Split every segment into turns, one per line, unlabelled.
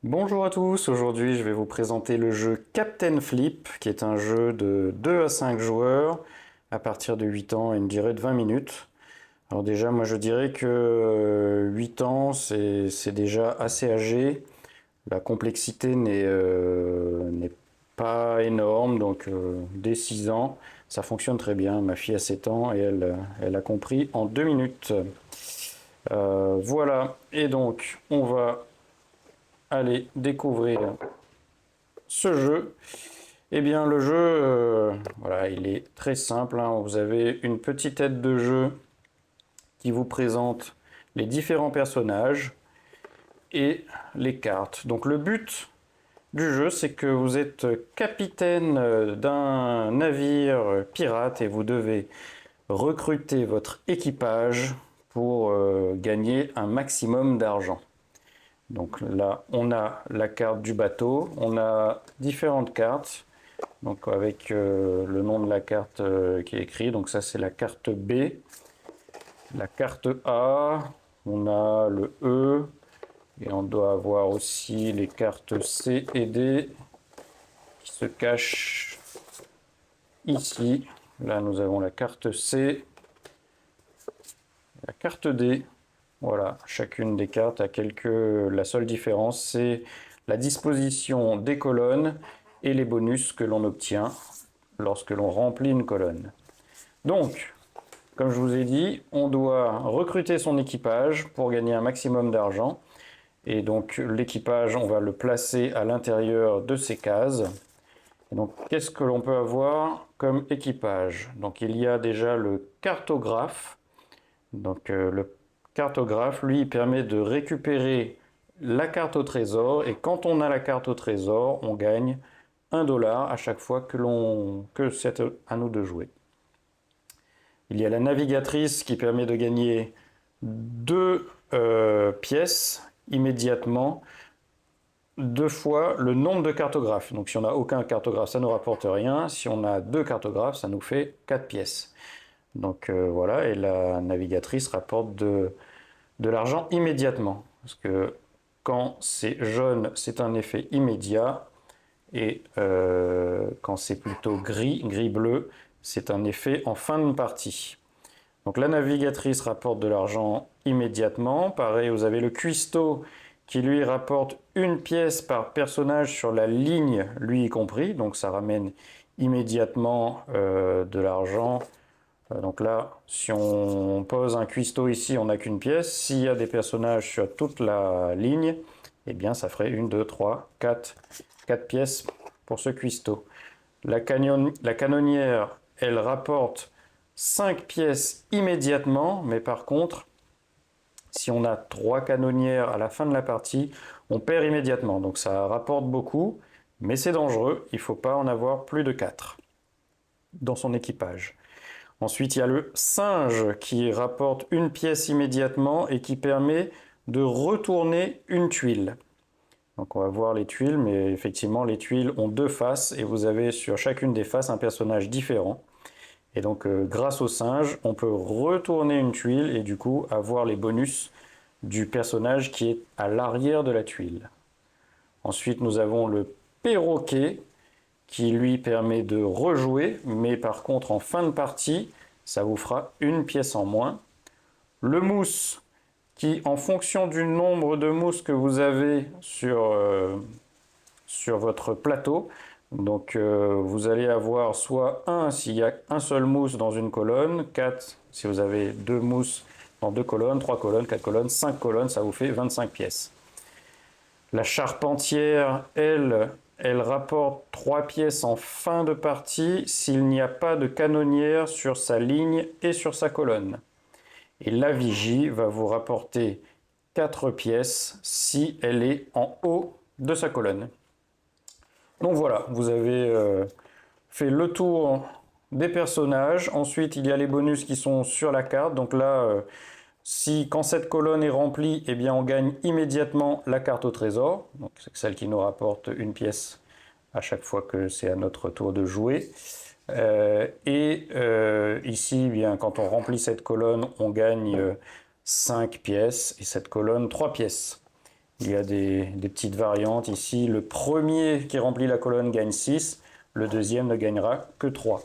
Bonjour à tous, aujourd'hui je vais vous présenter le jeu Captain Flip, qui est un jeu de 2 à 5 joueurs à partir de 8 ans et une durée de 20 minutes. Alors déjà moi je dirais que 8 ans c'est déjà assez âgé, la complexité n'est pas énorme, donc dès 6 ans ça fonctionne très bien. Ma fille a 7 ans et elle a compris en 2 minutes. Voilà, et donc on va aller découvrir ce jeu. Eh bien, le jeu, voilà, il est très simple, hein. Vous avez une petite aide de jeu qui vous présente les différents personnages et les cartes. Donc, le but du jeu, c'est que vous êtes capitaine d'un navire pirate et vous devez recruter votre équipage pour gagner un maximum d'argent. Donc là, on a la carte du bateau, on a différentes cartes, donc avec le nom de la carte qui est écrit. Donc ça, c'est la carte B. La carte A, on a le E, et on doit avoir aussi les cartes C et D qui se cachent ici. Là, nous avons la carte C, la carte D. Voilà, chacune des cartes a La seule différence, c'est la disposition des colonnes et les bonus que l'on obtient lorsque l'on remplit une colonne. Donc, comme je vous ai dit, on doit recruter son équipage pour gagner un maximum d'argent. Et donc, l'équipage, on va le placer à l'intérieur de ces cases. Et donc, qu'est-ce que l'on peut avoir comme équipage? Donc, il y a déjà le cartographe. Donc, le cartographe, lui, il permet de récupérer la carte au trésor. Et quand on a la carte au trésor, on gagne 1 $ à chaque fois que c'est à nous de jouer. Il y a la navigatrice qui permet de gagner 2 pièces immédiatement, 2 fois le nombre de cartographes. Donc si on n'a aucun cartographe, ça ne nous rapporte rien. Si on a 2 cartographes, ça nous fait 4 pièces. Donc voilà, et la navigatrice rapporte de l'argent immédiatement. Parce que quand c'est jaune, c'est un effet immédiat. Et quand c'est plutôt gris-bleu, c'est un effet en fin de partie. Donc la navigatrice rapporte de l'argent immédiatement. Pareil, vous avez le cuistot qui lui rapporte 1 pièce par personnage sur la ligne, lui y compris. Donc ça ramène immédiatement de l'argent. Donc là, si on pose un cuistot ici, on n'a qu'une pièce. S'il y a des personnages sur toute la ligne, eh bien ça ferait 1, 2, 3, 4 pièces pour ce cuistot. La canonnière, elle rapporte 5 pièces immédiatement, mais par contre, si on a 3 canonnières à la fin de la partie, on perd immédiatement. Donc ça rapporte beaucoup, mais c'est dangereux, il ne faut pas en avoir plus de 4 dans son équipage. Ensuite, il y a le singe qui rapporte 1 pièce immédiatement et qui permet de retourner une tuile. Donc on va voir les tuiles, mais effectivement les tuiles ont 2 faces et vous avez sur chacune des faces un personnage différent. Et donc grâce au singe, on peut retourner une tuile et du coup avoir les bonus du personnage qui est à l'arrière de la tuile. Ensuite, nous avons le perroquet qui lui permet de rejouer, mais par contre en fin de partie, ça vous fera 1 pièce en moins. Le mousse qui, en fonction du nombre de mousses que vous avez sur votre plateau, donc vous allez avoir soit 1 s'il y a un seul mousse dans une colonne, 4 si vous avez 2 mousses dans 2 colonnes, 3 colonnes, 4 colonnes, 5 colonnes, ça vous fait 25 pièces. La charpentière, elle rapporte 3 pièces en fin de partie s'il n'y a pas de canonnière sur sa ligne et sur sa colonne. Et la vigie va vous rapporter 4 pièces si elle est en haut de sa colonne. Donc voilà, vous avez fait le tour des personnages. Ensuite, il y a les bonus qui sont sur la carte. Donc là, quand cette colonne est remplie, eh bien on gagne immédiatement la carte au trésor. Donc c'est celle qui nous rapporte 1 pièce à chaque fois que c'est à notre tour de jouer. Ici, eh bien, quand on remplit cette colonne, on gagne 5 pièces et cette colonne 3 pièces. Il y a des petites variantes ici. Le premier qui remplit la colonne gagne 6, le deuxième ne gagnera que 3.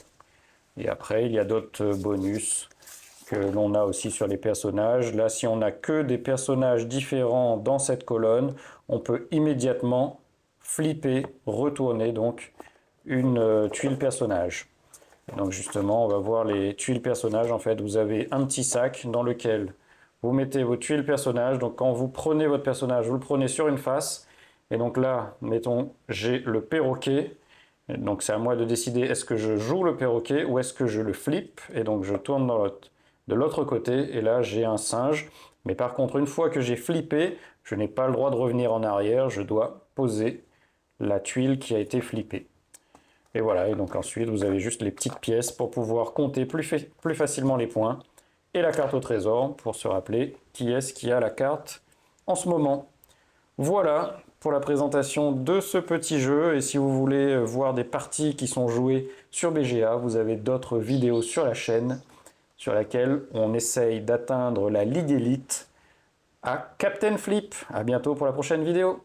Et après, il y a d'autres bonus que l'on a aussi sur les personnages. Là, si on n'a que des personnages différents dans cette colonne, on peut immédiatement flipper, retourner donc une tuile personnage. Donc justement, on va voir les tuiles personnages. En fait, vous avez un petit sac dans lequel vous mettez vos tuiles personnages. Donc quand vous prenez votre personnage, vous le prenez sur une face. Et donc là, mettons, j'ai le perroquet. Donc c'est à moi de décider, est-ce que je joue le perroquet ou est-ce que je le flippe. Et donc je tourne de l'autre côté. Et là, j'ai un singe. Mais par contre, une fois que j'ai flippé, je n'ai pas le droit de revenir en arrière. Je dois poser la tuile qui a été flippée. Et voilà, et donc ensuite vous avez juste les petites pièces pour pouvoir compter plus facilement les points. Et la carte au trésor pour se rappeler qui est-ce qui a la carte en ce moment. Voilà pour la présentation de ce petit jeu. Et si vous voulez voir des parties qui sont jouées sur BGA, vous avez d'autres vidéos sur la chaîne sur laquelle on essaye d'atteindre la Ligue Elite à Captain Flip. A bientôt pour la prochaine vidéo.